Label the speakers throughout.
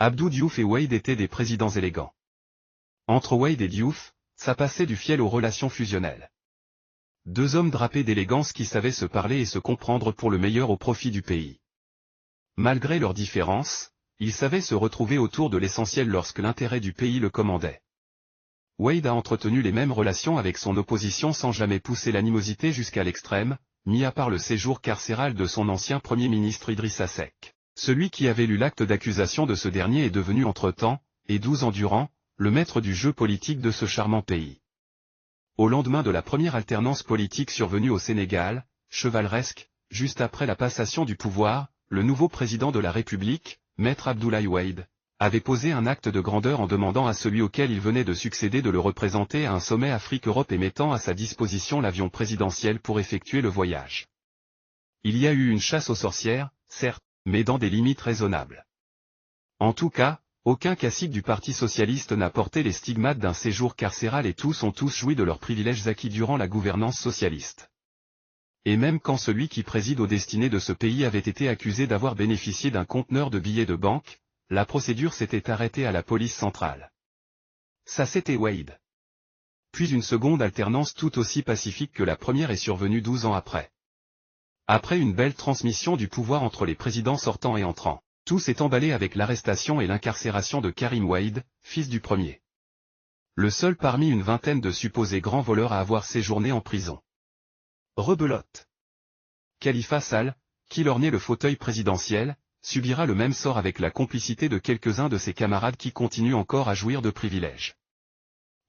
Speaker 1: Abdou Diouf et Wade étaient des présidents élégants. Entre Wade et Diouf, ça passait du fiel aux relations fusionnelles. Deux hommes drapés d'élégance qui savaient se parler et se comprendre pour le meilleur au profit du pays. Malgré leurs différences, ils savaient se retrouver autour de l'essentiel lorsque l'intérêt du pays le commandait. Wade a entretenu les mêmes relations avec son opposition sans jamais pousser l'animosité jusqu'à l'extrême, mis à part le séjour carcéral de son ancien Premier ministre Idrissa Seck. Celui qui avait lu l'acte d'accusation de ce dernier est devenu entre-temps, et 12 ans durant, le maître du jeu politique de ce charmant pays. Au lendemain de la première alternance politique survenue au Sénégal, chevaleresque, juste après la passation du pouvoir, le nouveau président de la République, Maître Abdoulaye Wade, avait posé un acte de grandeur en demandant à celui auquel il venait de succéder de le représenter à un sommet Afrique-Europe et mettant à sa disposition l'avion présidentiel pour effectuer le voyage. Il y a eu une chasse aux sorcières, certes, mais dans des limites raisonnables. En tout cas, aucun cacique du Parti socialiste n'a porté les stigmates d'un séjour carcéral et tous ont joui de leurs privilèges acquis durant la gouvernance socialiste. Et même quand celui qui préside aux destinées de ce pays avait été accusé d'avoir bénéficié d'un conteneur de billets de banque, la procédure s'était arrêtée à la police centrale. Ça c'était Wade. Puis une seconde alternance tout aussi pacifique que la première est survenue 12 ans après. Après une belle transmission du pouvoir entre les présidents sortants et entrants, tout s'est emballé avec l'arrestation et l'incarcération de Karim Wade, fils du premier. Le seul parmi une vingtaine de supposés grands voleurs à avoir séjourné en prison. Rebelote. Khalifa Sall, qui lorgnait le fauteuil présidentiel, subira le même sort avec la complicité de quelques-uns de ses camarades qui continuent encore à jouir de privilèges.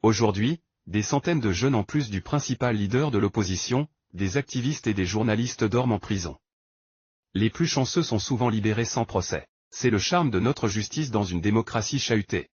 Speaker 1: Aujourd'hui, des centaines de jeunes en plus du principal leader de l'opposition, des activistes et des journalistes dorment en prison. Les plus chanceux sont souvent libérés sans procès. C'est le charme de notre justice dans une démocratie chahutée.